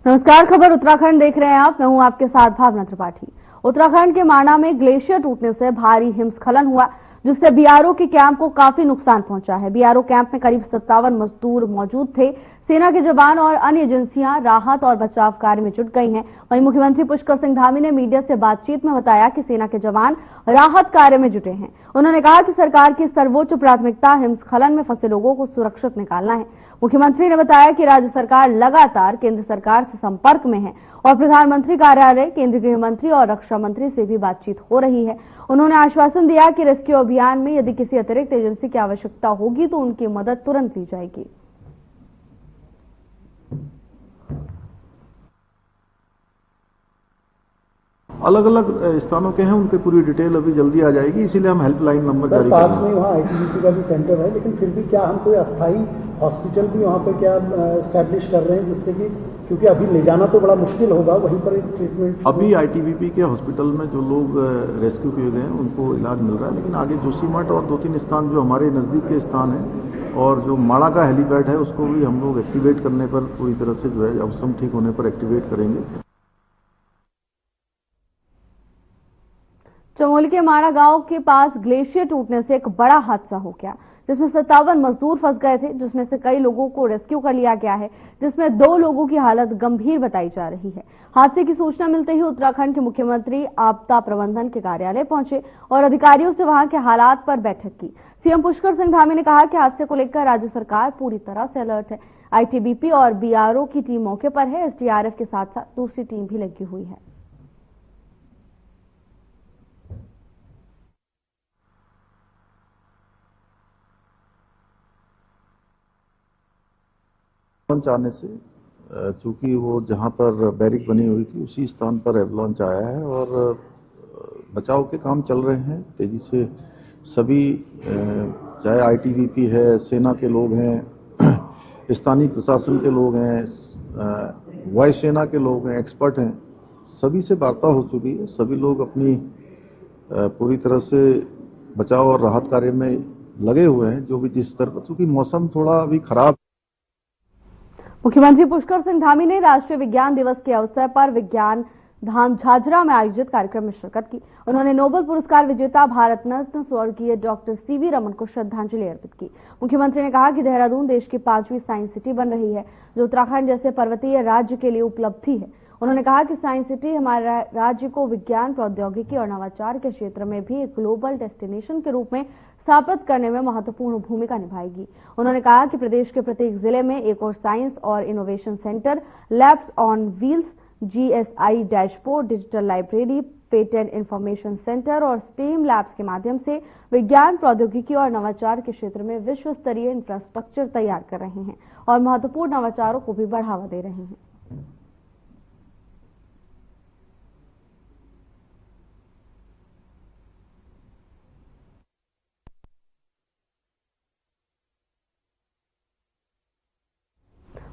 नमस्कार, खबर उत्तराखंड देख रहे हैं आप। मैं हूं आपके साथ भावना त्रिपाठी। उत्तराखंड के माणा में ग्लेशियर टूटने से भारी हिमस्खलन हुआ, जिससे बीआरओ के कैंप को काफी नुकसान पहुंचा है। बीआरओ कैंप में करीब 57 मजदूर मौजूद थे। सेना के जवान और अन्य एजेंसियां राहत और बचाव कार्य में जुट गई हैं। वहीं मुख्यमंत्री पुष्कर सिंह धामी ने मीडिया से बातचीत में बताया कि सेना के जवान राहत कार्य में जुटे हैं। उन्होंने कहा कि सरकार की सर्वोच्च प्राथमिकता हिमस्खलन में फंसे लोगों को सुरक्षित निकालना है। मुख्यमंत्री ने बताया कि राज्य सरकार लगातार केंद्र सरकार से संपर्क में है और प्रधानमंत्री कार्यालय, केंद्रीय गृह मंत्री और रक्षा मंत्री से भी बातचीत हो रही है। उन्होंने आश्वासन दिया कि रेस्क्यू अभियान में यदि किसी अतिरिक्त एजेंसी की आवश्यकता होगी तो उनकी मदद तुरंत ली जाएगी। अलग अलग स्थानों के हैं, उनकी पूरी डिटेल अभी जल्दी आ जाएगी, इसीलिए हम हेल्पलाइन नंबर जारी करेंगे। पास में वहाँ आईटीबीपी का भी सेंटर है, लेकिन फिर भी क्या हम कोई अस्थायी हॉस्पिटल भी वहाँ पे क्या एस्टैब्लिश कर रहे हैं, जिससे कि क्योंकि अभी ले जाना तो बड़ा मुश्किल होगा, वहीं पर एक ट्रीटमेंट। अभी आईटीबीपी के हॉस्पिटल में जो लोग रेस्क्यू किए गए हैं उनको इलाज मिल रहा है, लेकिन आगे जोशीमठ और 2-3 स्थान जो हमारे नजदीक के स्थान हैं और जो माणा का हेलीपैड है उसको भी हम लोग एक्टिवेट करने पर पूरी तरह से जो है मौसम ठीक होने पर एक्टिवेट करेंगे। चमोली के माणा गांव के पास ग्लेशियर टूटने से एक बड़ा हादसा हो गया, जिसमें 57 मजदूर फंस गए थे, जिसमें से कई लोगों को रेस्क्यू कर लिया गया है, जिसमें 2 लोगों की हालत गंभीर बताई जा रही है। हादसे की सूचना मिलते ही उत्तराखंड के मुख्यमंत्री आपदा प्रबंधन के कार्यालय पहुंचे और अधिकारियों से वहां के हालात पर बैठक की। सीएम पुष्कर सिंह धामी ने कहा कि हादसे को लेकर राज्य सरकार पूरी तरह से अलर्ट है। आईटीबीपी और बीआरओ की टीम मौके पर है। एसडीआरएफ के साथ साथ दूसरी टीम भी लगी हुई है। आने से चूंकि वो जहां पर बैरिक बनी हुई थी उसी स्थान पर एवलांच आया है और बचाव के काम चल रहे हैं तेजी से। सभी चाहे आईटीबीपी है, सेना के लोग हैं, स्थानीय प्रशासन के लोग हैं, वायुसेना के लोग हैं, एक्सपर्ट हैं, सभी से वार्ता हो चुकी है। सभी लोग अपनी पूरी तरह से बचाव और राहत कार्य में लगे हुए हैं, जो भी जिस स्तर पर, चूंकि मौसम थोड़ा अभी खराब। मुख्यमंत्री पुष्कर सिंह धामी ने राष्ट्रीय विज्ञान दिवस के अवसर पर विज्ञान धाम झाझरा में आयोजित कार्यक्रम में शिरकत की। उन्होंने नोबेल पुरस्कार विजेता भारत रत्न स्वर्गीय डॉक्टर सीवी रमन को श्रद्धांजलि अर्पित की। मुख्यमंत्री ने कहा कि देहरादून देश की 5वीं साइंस सिटी बन रही है, जो उत्तराखंड जैसे पर्वतीय राज्य के लिए उपलब्धि है। उन्होंने कहा कि साइंस सिटी हमारे राज्य को विज्ञान, प्रौद्योगिकी और नवाचार के क्षेत्र में भी एक ग्लोबल डेस्टिनेशन के रूप में स्थापित करने में महत्वपूर्ण भूमिका निभाएगी। उन्होंने कहा कि प्रदेश के प्रत्येक जिले में एक और साइंस और innovation centre, labs on wheels, GSI dashboard, digital library, patent information centre और स्टेम लैब्स के माध्यम से विज्ञान, प्रौद्योगिकी और नवाचार के क्षेत्र में विश्व स्तरीय इंफ्रास्ट्रक्चर तैयार कर रहे हैं और महत्वपूर्ण नवाचारों को भी बढ़ावा दे रहे हैं।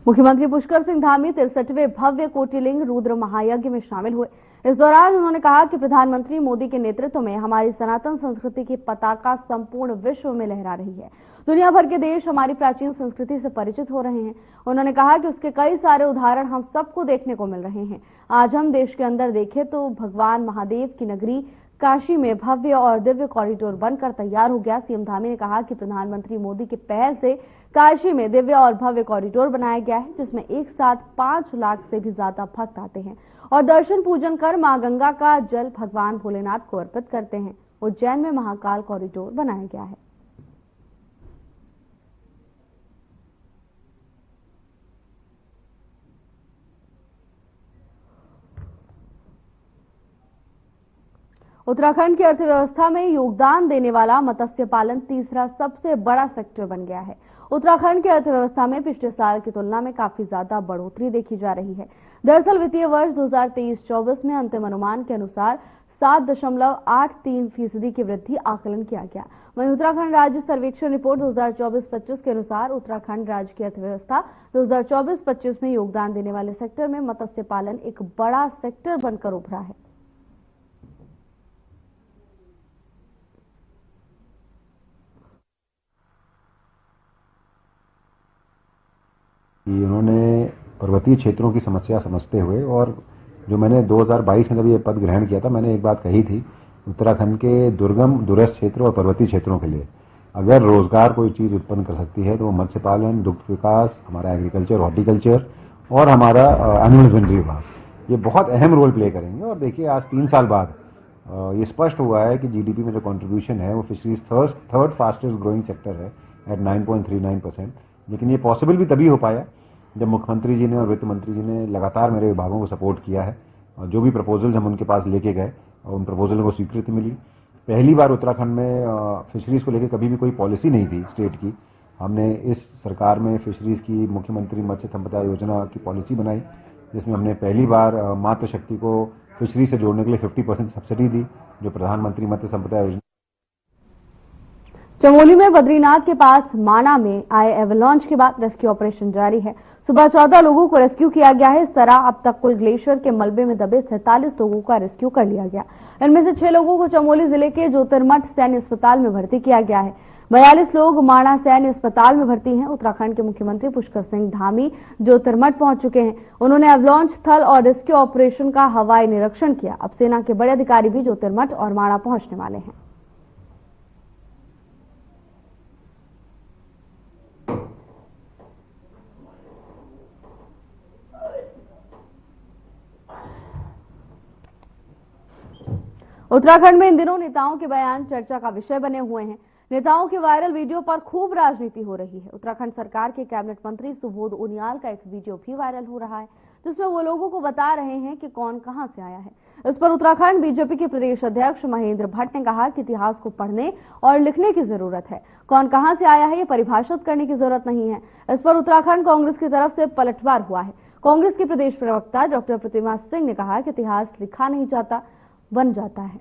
मुख्यमंत्री पुष्कर सिंह धामी 63वें भव्य कोटिलिंग रुद्र महायज्ञ में शामिल हुए। इस दौरान उन्होंने कहा कि प्रधानमंत्री मोदी के नेतृत्व में हमारी सनातन संस्कृति की पताका संपूर्ण विश्व में लहरा रही है। दुनिया भर के देश हमारी प्राचीन संस्कृति से परिचित हो रहे हैं। उन्होंने कहा कि उसके कई सारे उदाहरण हम सबको देखने को मिल रहे हैं। आज हम देश के अंदर देखें तो भगवान महादेव की नगरी काशी में भव्य और दिव्य कॉरिडोर बनकर तैयार हो गया। सीएम धामी ने कहा कि प्रधानमंत्री मोदी की पहल से काशी में दिव्य और भव्य कॉरिडोर बनाया गया है, जिसमें एक साथ 5 लाख से भी ज्यादा भक्त आते हैं और दर्शन पूजन कर मां गंगा का जल भगवान भोलेनाथ को अर्पित करते हैं। उज्जैन में महाकाल कॉरिडोर बनाया गया है। उत्तराखंड की अर्थव्यवस्था में योगदान देने वाला मत्स्य पालन तीसरा सबसे बड़ा सेक्टर बन गया है। उत्तराखंड की अर्थव्यवस्था में पिछले साल की तुलना में काफी ज्यादा बढ़ोतरी देखी जा रही है। दरअसल वित्तीय वर्ष 2023-24 में अंतिम अनुमान के अनुसार 7.83% की वृद्धि आकलन किया गया। वहीं उत्तराखंड राज्य सर्वेक्षण रिपोर्ट 2024-25 के अनुसार उत्तराखंड राज्य की अर्थव्यवस्था 2024-25 में योगदान देने वाले सेक्टर में मत्स्य पालन एक बड़ा सेक्टर बनकर उभरा है। उन्होंने पर्वतीय क्षेत्रों की समस्या समझते हुए, और जो मैंने 2022 में जब ये पद ग्रहण किया था, मैंने एक बात कही थी, उत्तराखंड के दुर्गम दूरस्थ क्षेत्रों और पर्वतीय क्षेत्रों के लिए अगर रोजगार कोई चीज उत्पन्न कर सकती है तो वो मत्स्य पालन, दुग्ध विकास, हमारा एग्रीकल्चर, हॉर्टिकल्चर और हमारा एनिमल हस्बेंड्री विभाग, ये बहुत अहम रोल प्ले करेंगे। और देखिए, आज 3 साल बाद ये स्पष्ट हुआ है कि जीडीपी में जो कंट्रीब्यूशन है वो fisheries third fastest growing sector है एट 9.39%। लेकिन ये पॉसिबल भी तभी हो पाया जब मुख्यमंत्री जी ने और वित्त मंत्री जी ने लगातार मेरे विभागों को सपोर्ट किया है, और जो भी प्रपोजल्स हम उनके पास लेके गए उन प्रपोजलों को स्वीकृति मिली। पहली बार उत्तराखंड में फिशरीज को लेकर कभी भी कोई पॉलिसी नहीं थी स्टेट की। हमने इस सरकार में फिशरीज की मुख्यमंत्री मत्स्य संपदा योजना की पॉलिसी बनाई, जिसमें हमने पहली बार मातृशक्ति को फिशरी से जोड़ने के लिए 50% सब्सिडी दी, जो प्रधानमंत्री मत्स्य संपदा योजना। चमोली में बद्रीनाथ के पास माना में आए एवलांच के बाद रेस्क्यू ऑपरेशन जारी है। सुबह 14 लोगों को रेस्क्यू किया गया है। इस तरह अब तक कुल ग्लेशियर के मलबे में दबे 47 लोगों का रेस्क्यू कर लिया गया। इनमें से 6 लोगों को चमोली जिले के ज्योतिर्मठ सैन्य अस्पताल में भर्ती किया गया है। 42 लोग माणा सैन्य अस्पताल में भर्ती हैं। उत्तराखंड के मुख्यमंत्री पुष्कर सिंह धामी ज्योतिर्मठ पहुंच चुके हैं। उन्होंने एवलांच स्थल और रेस्क्यू ऑपरेशन का हवाई निरीक्षण किया। अब सेना के बड़े अधिकारी भी ज्योतिर्मठ और माणा पहुंचने वाले हैं। उत्तराखंड में इन दिनों नेताओं के बयान चर्चा का विषय बने हुए हैं। नेताओं के वायरल वीडियो पर खूब राजनीति हो रही है। उत्तराखंड सरकार के कैबिनेट मंत्री सुबोध उनियाल का एक वीडियो भी वायरल हो रहा है, जिसमें वो लोगों को बता रहे हैं कि कौन कहां से आया है। इस पर उत्तराखंड बीजेपी के प्रदेश अध्यक्ष महेंद्र भट्ट ने कहा कि इतिहास को पढ़ने और लिखने की जरूरत है। कौन कहां से आया है ये परिभाषित करने की जरूरत नहीं है। इस पर उत्तराखंड कांग्रेस की तरफ से पलटवार हुआ है। कांग्रेस के प्रदेश प्रवक्ता डॉक्टर प्रतिमा सिंह ने कहा कि इतिहास लिखा नहीं जाता, बन जाता है।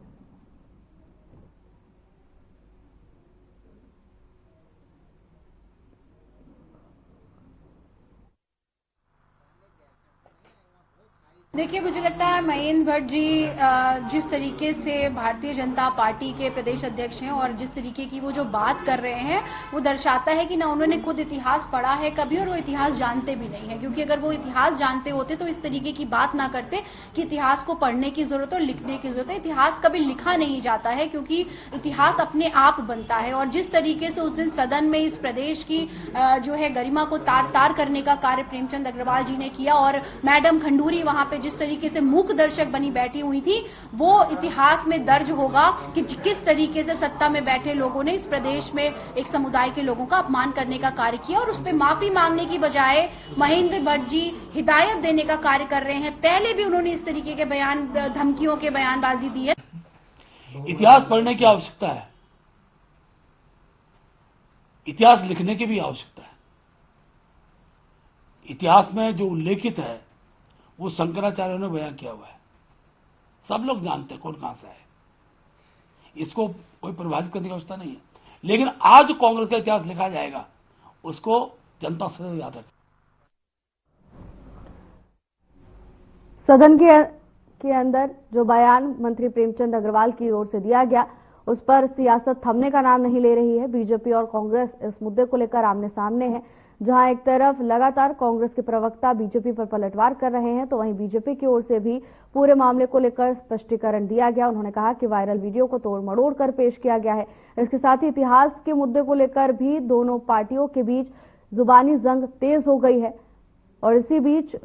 देखिए, मुझे लगता है महेंद्र भट्ट जी जिस तरीके से भारतीय जनता पार्टी के प्रदेश अध्यक्ष हैं और जिस तरीके की वो जो बात कर रहे हैं, वो दर्शाता है कि ना उन्होंने खुद इतिहास पढ़ा है कभी और वो इतिहास जानते भी नहीं है। क्योंकि अगर वो इतिहास जानते होते तो इस तरीके की बात ना करते कि इतिहास को पढ़ने की जरूरत और लिखने की जरूरत है। इतिहास कभी लिखा नहीं जाता है, क्योंकि इतिहास अपने आप बनता है। और जिस तरीके से उस दिन सदन में इस प्रदेश की जो है गरिमा को तार तार करने का कार्य प्रेमचंद अग्रवाल जी ने किया, और मैडम खंडूरी वहां पे जिस तरीके से मूक दर्शक बनी बैठी हुई थी, वो इतिहास में दर्ज होगा कि किस तरीके से सत्ता में बैठे लोगों ने इस प्रदेश में एक समुदाय के लोगों का अपमान करने का कार्य किया। और उस पर माफी मांगने की बजाय महेंद्र भट्ट जी हिदायत देने का कार्य कर रहे हैं। पहले भी उन्होंने इस तरीके के बयान, धमकियों के बयानबाजी दी है। इतिहास पढ़ने की आवश्यकता है, इतिहास लिखने की भी आवश्यकता है। इतिहास में जो उल्लेखित है वो शंकराचार्य ने बयान किया हुआ है। सब लोग जानते हैं कौन कहां से है। इसको कोई परिभाषित करने की आवश्यकता नहीं है। लेकिन आज जो कांग्रेस का इतिहास लिखा जाएगा उसको जनता से याद रखें। सदन के अंदर जो बयान मंत्री प्रेमचंद अग्रवाल की ओर से दिया गया, उस पर सियासत थमने का नाम नहीं ले रही है। बीजेपी और कांग्रेस इस मुद्दे को लेकर आमने सामने है। जहां एक तरफ लगातार कांग्रेस के प्रवक्ता बीजेपी पर पलटवार कर रहे हैं, तो वहीं बीजेपी की ओर से भी पूरे मामले को लेकर स्पष्टीकरण दिया गया। उन्होंने कहा कि वायरल वीडियो को तोड़ मड़ोड़ कर पेश किया गया है। इसके साथ ही इतिहास के मुद्दे को लेकर भी दोनों पार्टियों के बीच जुबानी जंग तेज हो गई है। और इसी बीच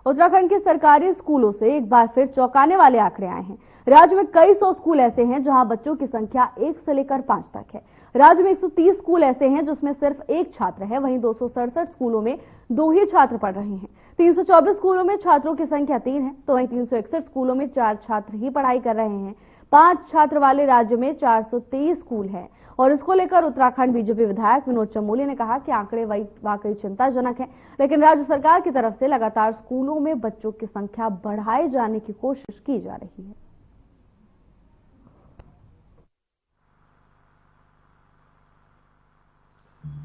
उत्तराखंड के सरकारी स्कूलों से एक बार फिर चौंकाने वाले आंकड़े आए हैं। राज्य में कई 100 स्कूल ऐसे हैं जहां बच्चों की संख्या 1 से लेकर 5 तक है। राज्य में 130 स्कूल ऐसे हैं जिसमें सिर्फ 1 छात्र है। वहीं 267 स्कूलों में 2 ही छात्र पढ़ रहे हैं। 324 स्कूलों में छात्रों की संख्या 3 है, तो वहीं 361 स्कूलों में 4 छात्र ही पढ़ाई कर रहे हैं। 5 छात्र वाले राज्य में 423 स्कूल हैं। और इसको लेकर उत्तराखंड बीजेपी विधायक विनोद चमोली ने कहा कि आंकड़े वाकई चिंताजनक हैं, लेकिन राज्य सरकार की तरफ से लगातार स्कूलों में बच्चों की संख्या बढ़ाए जाने की कोशिश की जा रही है।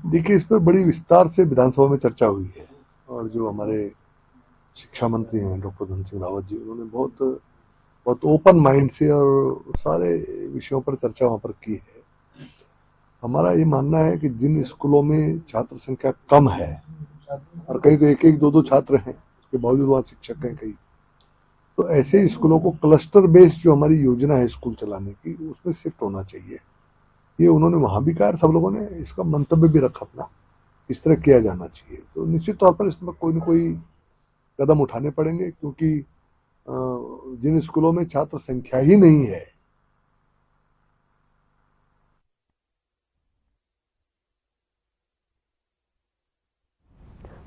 देखिए, इस पर बड़ी विस्तार से विधानसभा में चर्चा हुई है और जो हमारे शिक्षा मंत्री हैं डॉक्टर धन सिंह रावत जी, उन्होंने बहुत ओपन माइंड से और सारे विषयों पर चर्चा वहां पर की है। हमारा ये मानना है कि जिन स्कूलों में छात्र संख्या कम है और कहीं तो एक एक दो दो छात्र हैं, उसके बावजूद वहां शिक्षक हैं कई, तो ऐसे स्कूलों को क्लस्टर बेस्ड जो हमारी योजना है स्कूल चलाने की, उसमें शिफ्ट होना चाहिए। ये उन्होंने वहां भी कहा, सब लोगों ने इसका मंतव्य भी रखा अपना, इस तरह किया जाना चाहिए। तो निश्चित तौर पर इसमें कोई न कोई कदम उठाने पड़ेंगे, क्योंकि जिन स्कूलों में छात्र संख्या ही नहीं है,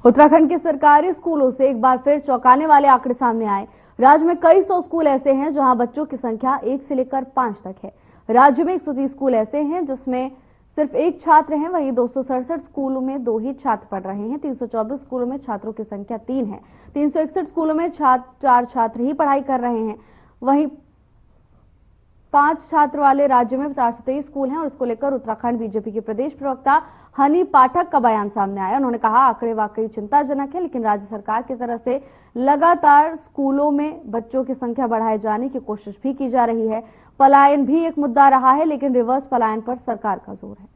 उत्तराखंड के सरकारी स्कूलों से एक बार फिर चौंकाने वाले आंकड़े सामने आए। राज्य में कई सौ स्कूल ऐसे हैं जहां बच्चों की संख्या 1 से लेकर 5 तक है। राज्य में 130 स्कूल ऐसे हैं जिसमें सिर्फ एक छात्र हैं, वहीं 267 स्कूलों में 2 ही छात्र पढ़ रहे हैं। 324 स्कूलों में छात्रों की संख्या 3 है। 361 स्कूलों में 4 छात्र ही पढ़ाई कर रहे हैं। वहीं 5 छात्र वाले राज्य में 423 स्कूल हैं और इसको लेकर उत्तराखंड बीजेपी के प्रदेश प्रवक्ता हनी पाठक का बयान सामने आया। उन्होंने कहा, आंकड़े वाकई चिंताजनक है, लेकिन राज्य सरकार की तरफ से लगातार स्कूलों में बच्चों की संख्या बढ़ाए जाने की कोशिश भी की जा रही है। पलायन भी एक मुद्दा रहा है, लेकिन रिवर्स पलायन पर सरकार का जोर है।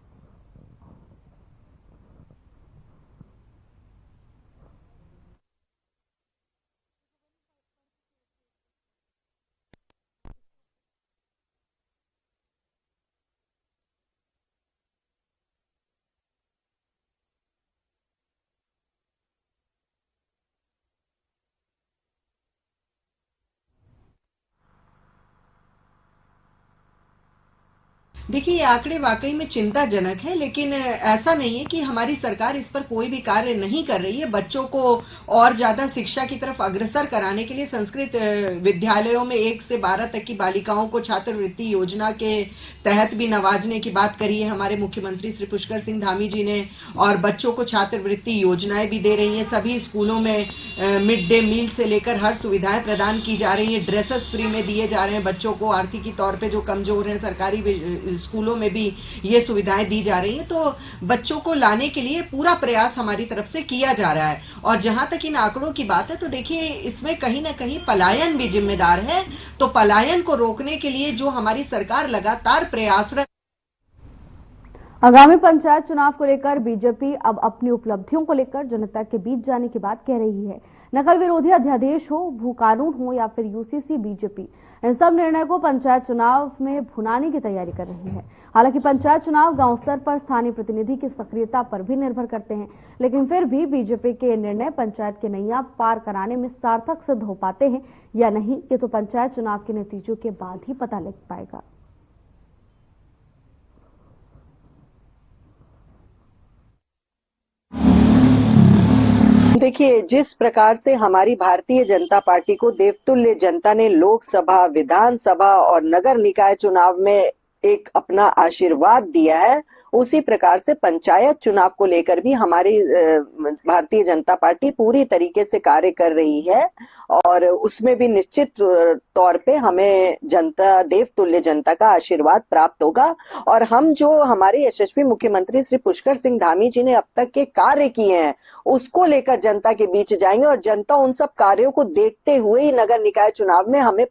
देखिए, ये आंकड़े वाकई में चिंताजनक है, लेकिन ऐसा नहीं है कि हमारी सरकार इस पर कोई भी कार्य नहीं कर रही है। बच्चों को और ज्यादा शिक्षा की तरफ अग्रसर कराने के लिए संस्कृत विद्यालयों में 1 से 12 तक की बालिकाओं को छात्रवृत्ति योजना के तहत भी नवाजने की बात करी है हमारे मुख्यमंत्री श्री पुष्कर सिंह धामी जी ने, और बच्चों को छात्रवृत्ति योजनाएं भी दे रही हैं। सभी स्कूलों में मिड डे मील से लेकर हर सुविधाएं प्रदान की जा रही है। ड्रेसेस फ्री में दिए जा रहे हैं बच्चों को, आर्थिक तौर पर जो कमजोर है। सरकारी स्कूलों में भी ये सुविधाएं दी जा रही हैं। तो बच्चों को लाने के लिए पूरा प्रयास हमारी तरफ से किया जा रहा है। और जहां तक इन आंकड़ों की बात है, तो देखिए, इसमें कहीं ना कहीं पलायन भी जिम्मेदार है। तो पलायन को रोकने के लिए जो हमारी सरकार लगातार प्रयासरत। आगामी पंचायत चुनाव को लेकर बीजेपी अब अपनी उपलब्धियों को लेकर जनता के बीच जाने की बात कह रही है। नकल विरोधी अध्यादेश हो, भू कानून हो या फिर यूसीसी, बीजेपी इन सब निर्णय को पंचायत चुनाव में भुनाने की तैयारी कर रही है। हालांकि पंचायत चुनाव गांव स्तर पर स्थानीय प्रतिनिधि की सक्रियता पर भी निर्भर करते हैं, लेकिन फिर भी बीजेपी के निर्णय पंचायत के नैया पार कराने में सार्थक सिद्ध हो पाते हैं या नहीं, ये तो पंचायत चुनाव के नतीजों के बाद ही पता लग पाएगा। देखिए, जिस प्रकार से हमारी भारतीय जनता पार्टी को देवतुल्य जनता ने लोकसभा, विधानसभा और नगर निकाय चुनाव में एक अपना आशीर्वाद दिया है, उसी प्रकार से पंचायत चुनाव को लेकर भी हमारी भारतीय जनता पार्टी पूरी तरीके से कार्य कर रही है। और उसमें भी निश्चित तौर पे हमें जनता, देवतुल्य जनता का आशीर्वाद प्राप्त होगा। और हम जो हमारे यशस्वी मुख्यमंत्री श्री पुष्कर सिंह धामी जी ने अब तक के कार्य किए हैं, उसको लेकर जनता के बीच जाएंगे और जनता उन सब कार्यों को देखते हुए ही नगर निकाय चुनाव में हमें।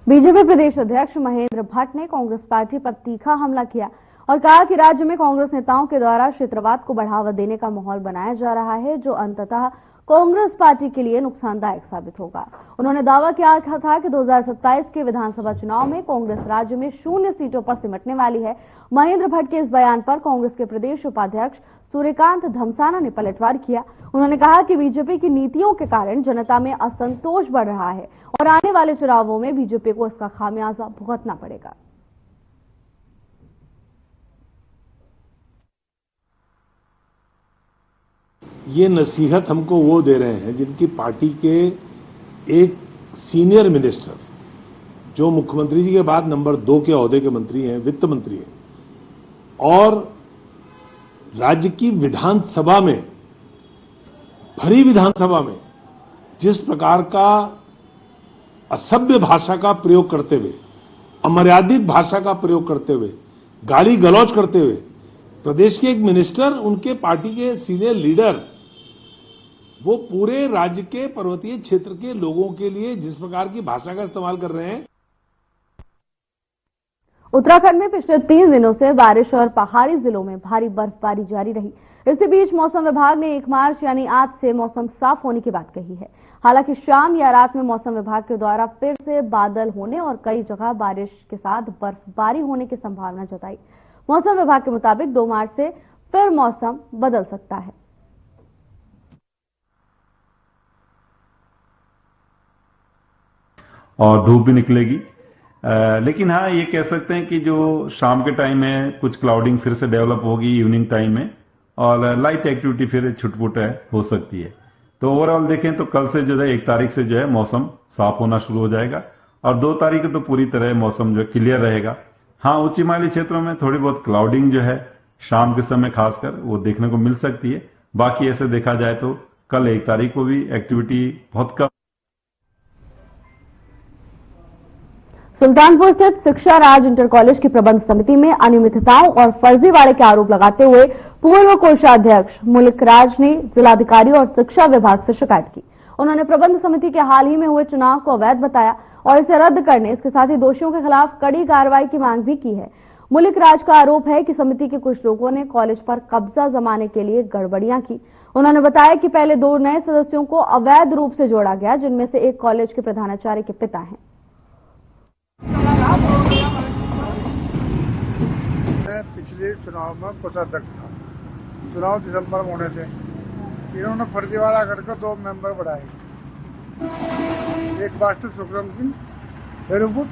बीजेपी प्रदेश अध्यक्ष महेंद्र भट्ट ने कांग्रेस पार्टी पर तीखा हमला किया और कहा कि राज्य में कांग्रेस नेताओं के द्वारा क्षेत्रवाद को बढ़ावा देने का माहौल बनाया जा रहा है, जो अंततः कांग्रेस पार्टी के लिए नुकसानदायक साबित होगा। उन्होंने दावा किया था कि 2027 के विधानसभा चुनाव में कांग्रेस राज्य में 0 सीटों पर सिमटने वाली है। महेंद्र भट्ट के इस बयान पर कांग्रेस के प्रदेश उपाध्यक्ष सूर्यकांत धमसाना ने पलटवार किया। उन्होंने कहा कि बीजेपी की नीतियों के कारण जनता में असंतोष बढ़ रहा है और आने वाले चुनावों में बीजेपी को इसका खामियाजा भुगतना पड़ेगा। ये नसीहत हमको वो दे रहे हैं जिनकी पार्टी के एक सीनियर मिनिस्टर, जो मुख्यमंत्री जी के बाद नंबर 2 के ओहदे के मंत्री हैं, वित्त मंत्री हैं, और राज्य की विधानसभा में, भरी विधानसभा में जिस प्रकार का असभ्य भाषा का प्रयोग करते हुए, अमर्यादित भाषा का प्रयोग करते हुए, गाली गलौज करते हुए प्रदेश के एक मिनिस्टर, उनके पार्टी के सीनियर लीडर, वो पूरे राज्य के पर्वतीय क्षेत्र के लोगों के लिए जिस प्रकार की भाषा का इस्तेमाल कर रहे हैं। उत्तराखंड में पिछले 3 दिनों से बारिश और पहाड़ी जिलों में भारी बर्फबारी जारी रही। इसी बीच मौसम विभाग ने 1 मार्च यानी आज से मौसम साफ होने की बात कही है। हालांकि शाम या रात में मौसम विभाग के द्वारा फिर से बादल होने और कई जगह बारिश के साथ बर्फबारी होने की संभावना जताई। मौसम विभाग के मुताबिक 2 मार्च से फिर मौसम बदल सकता है। और धूप भी निकलेगी, लेकिन हाँ ये कह सकते हैं कि जो शाम के टाइम में कुछ क्लाउडिंग फिर से डेवलप होगी इवनिंग टाइम में, और लाइट एक्टिविटी फिर छुटपुट हो सकती है। तो ओवरऑल देखें तो कल से जो है 1 तारीख से जो है मौसम साफ होना शुरू हो जाएगा और 2 तारीख को तो पूरी तरह मौसम जो क्लियर रहेगा। हाँ, उच्च हिमालयी क्षेत्रों में थोड़ी बहुत क्लाउडिंग जो है शाम के समय खासकर वो देखने को मिल सकती है। बाकी ऐसे देखा जाए तो कल 1 तारीख को भी एक्टिविटी बहुत कम। सुल्तानपुर स्थित शिक्षा राज इंटर कॉलेज की प्रबंध समिति में अनियमितताओं और फर्जीवाड़े के आरोप लगाते हुए पूर्व कोषाध्यक्ष मुल्क राज ने जिलाधिकारी और शिक्षा विभाग से शिकायत की। उन्होंने प्रबंध समिति के हाल ही में हुए चुनाव को अवैध बताया और इसे रद्द करने, इसके साथ ही दोषियों के खिलाफ कड़ी कार्रवाई की मांग भी की है। मुल्क राज का आरोप है कि समिति के कुछ लोगों ने कॉलेज पर कब्जा जमाने के लिए गड़बड़ियां की। उन्होंने बताया कि पहले 2 नए सदस्यों को अवैध रूप से जोड़ा गया, जिनमें से एक कॉलेज के प्रधानाचार्य के पिता हैं। पिछले चुनाव में कोषाध्यक्ष था, चुनाव दिसंबर में होने थे। इन्होंने फर्जीवाड़ा करके 2 मेंबर बढ़ाए, एक मास्टर सुखराम सिंह हेरुपुर,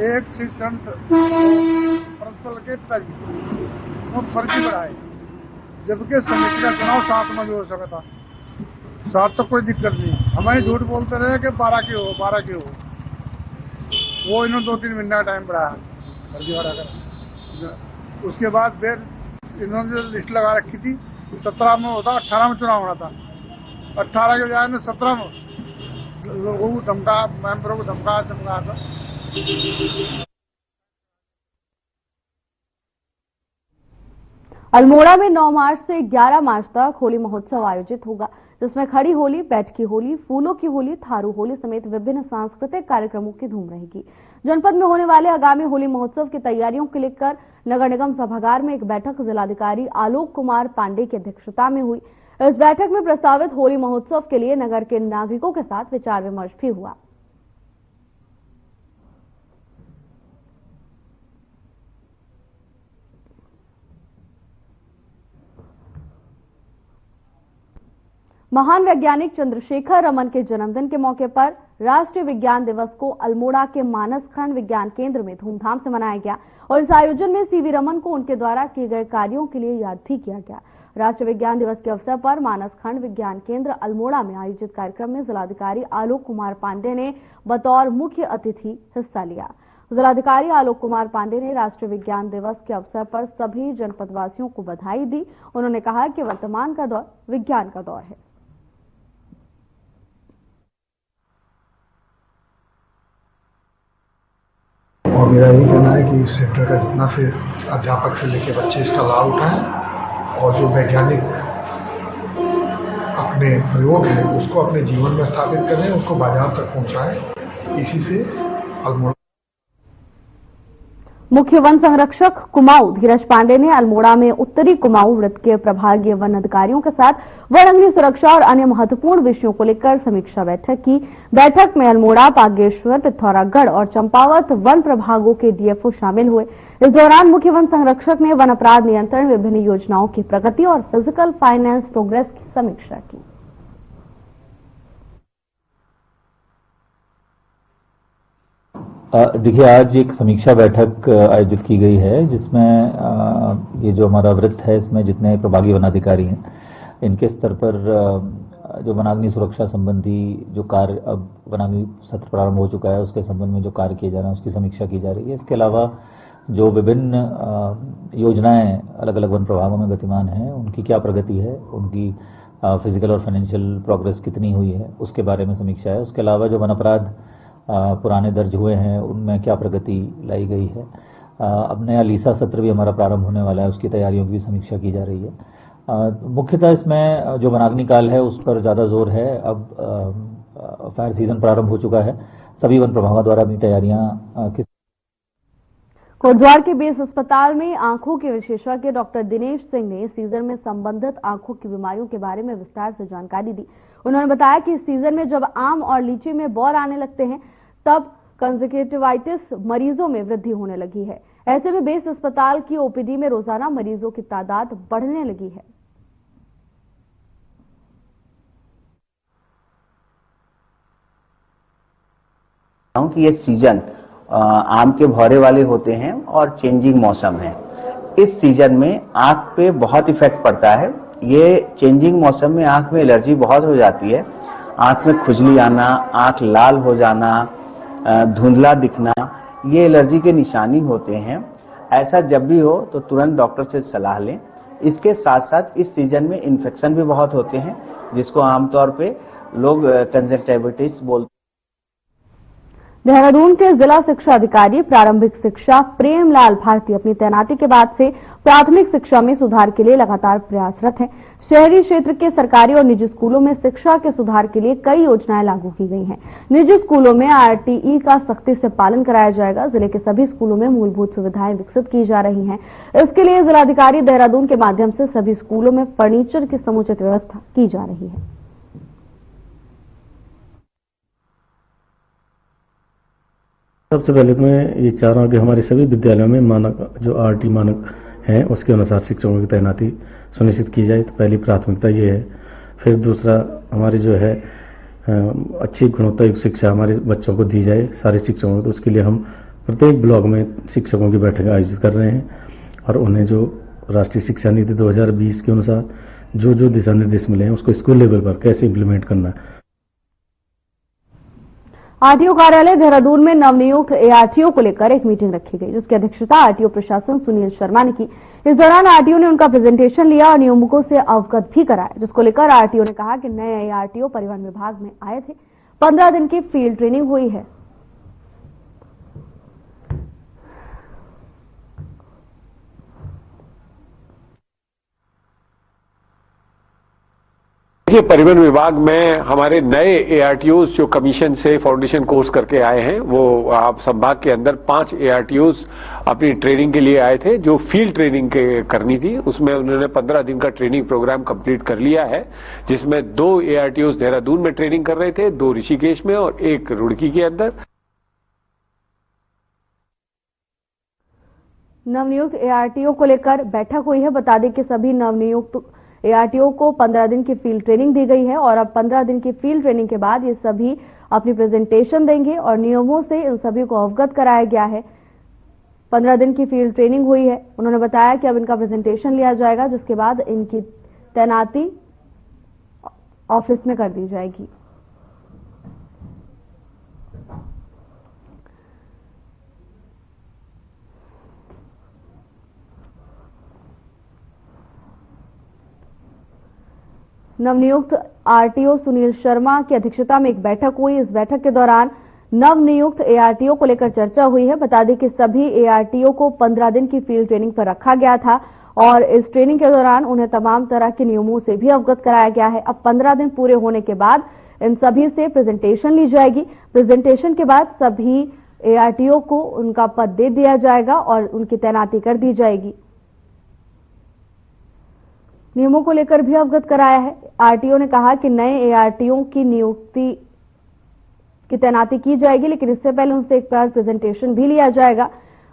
एक शिक्षण प्रिंसिपल के पिताजी, वो फर्जी बढ़ाए। जबकि समिति का चुनाव 7 में भी हो सका था, 7 तो कोई दिक्कत नहीं। हमें झूठ बोलते रहे कि 12 की हो। वो इन्होंने 2-3 महीना का टाइम बढ़ाया फर्जीवाड़ा कर। उसके बाद फिर इन्होंने जो लिस्ट लगा रखी थी 17 में होता, 18 में चुनाव होना था। 18 के बजाय 17 में लोगों को धमका, मेंबरों को धमका चमका था। अल्मोड़ा में 9 मार्च से 11 मार्च तक होली महोत्सव आयोजित होगा, जिसमें खड़ी होली, बैठकी होली, फूलों की होली, थारू होली समेत विभिन्न सांस्कृतिक कार्यक्रमों की धूम रहेगी। जनपद में होने वाले आगामी होली महोत्सव की तैयारियों को लेकर नगर निगम सभागार में एक बैठक जिलाधिकारी आलोक कुमार पांडे की अध्यक्षता में हुई। इस बैठक में प्रस्तावित होली महोत्सव के लिए नगर के नागरिकों के साथ विचार विमर्श भी हुआ। महान वैज्ञानिक चंद्रशेखर रमन के जन्मदिन के मौके पर राष्ट्रीय विज्ञान दिवस को अल्मोड़ा के मानस खंड विज्ञान केंद्र में धूमधाम से मनाया गया और इस आयोजन में सीवी रमन को उनके द्वारा किए गए कार्यों के लिए याद भी किया गया। राष्ट्रीय विज्ञान दिवस के अवसर पर मानस खंड विज्ञान केंद्र अल्मोड़ा में आयोजित कार्यक्रम में जिलाधिकारी आलोक कुमार पांडे ने बतौर मुख्य अतिथि हिस्सा लिया। जिलाधिकारी आलोक कुमार पांडे ने राष्ट्रीय विज्ञान दिवस के अवसर पर सभी जनपदवासियों को बधाई दी। उन्होंने कहा कि वर्तमान का दौर विज्ञान का दौर है। और मेरा यही कहना है कि इस सेक्टर का जितना से अध्यापक से लेकर बच्चे इसका लाभ उठाएं और जो वैज्ञानिक अपने प्रयोग है उसको अपने जीवन में स्थापित करें, उसको बाजार तक पहुंचाएं। इसी से अल्मोड़ा मुख्य वन संरक्षक कुमाऊं धीरज पांडे ने अल्मोड़ा में उत्तरी कुमाऊं वृत्त के प्रभागीय वन अधिकारियों के साथ वन अग्नि सुरक्षा और अन्य महत्वपूर्ण विषयों को लेकर समीक्षा बैठक की। बैठक में अल्मोड़ा, बागेश्वर, पिथौरागढ़ और चंपावत वन प्रभागों के डीएफओ शामिल हुए। इस दौरान मुख्य वन संरक्षक ने वन अपराध नियंत्रण, विभिन्न योजनाओं की प्रगति और फिजिकल फाइनेंस प्रोग्रेस की समीक्षा की। देखिए, आज एक समीक्षा बैठक आयोजित की गई है जिसमें ये जो हमारा वृत्त है इसमें जितने प्रभागी वनाधिकारी हैं इनके स्तर पर जो वनाग्नि सुरक्षा संबंधी जो कार्य अब वनाग्नि सत्र प्रारंभ हो चुका है उसके संबंध में जो कार्य किए जा रहे हैं उसकी समीक्षा की जा रही है। इसके अलावा जो विभिन्न योजनाएं अलग अलग वन प्रभागों में गतिमान हैं उनकी क्या प्रगति है, उनकी फिजिकल और फाइनेंशियल प्रोग्रेस कितनी हुई है उसके बारे में समीक्षा है। उसके अलावा जो वन अपराध पुराने दर्ज हुए हैं उनमें क्या प्रगति लाई गई है। अब नया लीसा सत्र भी हमारा प्रारंभ होने वाला है, उसकी तैयारियों की भी समीक्षा की जा रही है। मुख्यतः इसमें जो वनाग्नि काल है उस पर ज़्यादा जोर है। अब फायर सीजन प्रारंभ हो चुका है, सभी वन प्रभागों द्वारा अपनी तैयारियां कोटद्वार के बेस अस्पताल में आंखों के विशेषज्ञ डॉक्टर दिनेश सिंह ने इस सीजन में संबंधित आंखों की बीमारियों के बारे में विस्तार से जानकारी दी। उन्होंने बताया कि इस सीजन में जब आम और लीची में बौर आने लगते हैं तब कंजक्टिवाइटिस मरीजों में वृद्धि होने लगी है। ऐसे में बेस अस्पताल की ओपीडी में रोजाना मरीजों की तादाद बढ़ने लगी है। कि ये सीजन आम के भौरे वाले होते हैं और चेंजिंग मौसम है। इस सीजन में आंख पे बहुत इफेक्ट पड़ता है। ये चेंजिंग मौसम में आंख में एलर्जी बहुत हो जाती है। आंख में खुजली आना, आंख लाल हो जाना, धुंधला दिखना, ये एलर्जी के निशानी होते हैं। ऐसा जब भी हो तो तुरंत डॉक्टर से सलाह लें। इसके साथ साथ इस सीजन में इन्फेक्शन भी बहुत होते हैं, जिसको आमतौर पे लोग कंजक्टिवाइटिस बोलते हैं। देहरादून के जिला शिक्षा अधिकारी प्रारंभिक शिक्षा प्रेमलाल भारती अपनी तैनाती के बाद से प्राथमिक शिक्षा में सुधार के लिए लगातार प्रयासरत हैं। शहरी क्षेत्र के सरकारी और निजी स्कूलों में शिक्षा के सुधार के लिए कई योजनाएं लागू की गई हैं। निजी स्कूलों में आरटीई का सख्ती से पालन कराया जाएगा। जिले के सभी स्कूलों में मूलभूत सुविधाएं विकसित की जा रही हैं। इसके लिए जिलाधिकारी देहरादून के माध्यम से सभी स्कूलों में फर्नीचर की समुचित व्यवस्था की जा रही है। सबसे पहले तो मैं ये चाह रहा हूँ कि हमारे सभी विद्यालयों में मानक जो आरटी मानक हैं उसके अनुसार शिक्षकों की तैनाती सुनिश्चित की जाए। तो पहली प्राथमिकता ये है। फिर दूसरा, हमारी जो है अच्छी गुणवत्तायुक्त शिक्षा हमारे बच्चों को दी जाए, सारे शिक्षकों को। तो उसके लिए हम प्रत्येक ब्लॉक में शिक्षकों की बैठक आयोजित कर रहे हैं और उन्हें जो राष्ट्रीय शिक्षा नीति 2020 के अनुसार जो जो दिशा निर्देश मिले हैं उसको स्कूल लेवल पर कैसे इम्प्लीमेंट करना है। आरटीओ कार्यालय देहरादून में नवनियुक्त एआरटीओ को लेकर एक मीटिंग रखी गई, जिसकी अध्यक्षता आरटीओ प्रशासन सुनील शर्मा ने की। इस दौरान आरटीओ ने उनका प्रेजेंटेशन लिया और नियमों से अवगत भी कराया, जिसको लेकर आरटीओ ने कहा कि नए एआरटीओ परिवहन विभाग में आए थे। 15 दिन की फील्ड ट्रेनिंग हुई है। देखिए, परिवहन विभाग में हमारे नए एआरटीओज जो कमीशन से फाउंडेशन कोर्स करके आए हैं, वो आप संभाग के अंदर 5 एआरटीओज अपनी ट्रेनिंग के लिए आए थे, जो फील्ड ट्रेनिंग करनी थी। उसमें उन्होंने 15 दिन का ट्रेनिंग प्रोग्राम कंप्लीट कर लिया है, जिसमें 2 एआरटीओज देहरादून में ट्रेनिंग कर रहे थे, 2 ऋषिकेश में और 1 रुड़की के अंदर। नवनियुक्त एआरटीओ को लेकर बैठक हुई है। बता दें कि सभी नवनियुक्त एआरटीओ को 15 दिन की फील्ड ट्रेनिंग दी गई है और अब 15 दिन की फील्ड ट्रेनिंग के बाद ये सभी अपनी प्रेजेंटेशन देंगे और नियमों से इन सभी को अवगत कराया गया है। 15 दिन की फील्ड ट्रेनिंग हुई है। उन्होंने बताया कि अब इनका प्रेजेंटेशन लिया जाएगा, जिसके बाद इनकी तैनाती ऑफिस में कर दी जाएगी। नवनियुक्त आरटीओ सुनील शर्मा की अध्यक्षता में एक बैठक हुई। इस बैठक के दौरान नवनियुक्त एआरटीओ को लेकर चर्चा हुई है। बता दें कि सभी एआरटीओ को 15 दिन की फील्ड ट्रेनिंग पर रखा गया था और इस ट्रेनिंग के दौरान उन्हें तमाम तरह के नियमों से भी अवगत कराया गया है। अब 15 दिन पूरे होने के बाद इन सभी से प्रेजेंटेशन ली जाएगी। प्रेजेंटेशन के बाद सभी एआरटीओ को उनका पद दे दिया जाएगा और उनकी तैनाती कर दी जाएगी। नियमों को लेकर भी अवगत कराया है। आरटीओ ने कहा कि नए एआरटीओ की नियुक्ति की तैनाती की जाएगी, लेकिन इससे पहले उनसे एक बार प्रेजेंटेशन भी लिया जाएगा।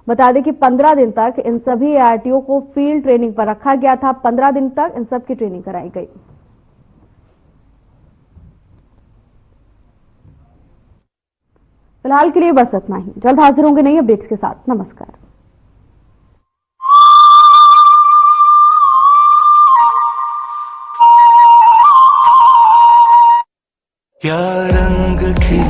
बता दें कि 15 दिन तक इन सभी एआरटीओ को फील्ड ट्रेनिंग पर रखा गया था। 15 दिन तक इन सब की ट्रेनिंग कराई गई। फिलहाल के लिए बस इतना ही। जल्द हाजिर होंगे नई अपडेट्स के साथ। नमस्कार। क्या रंग खिला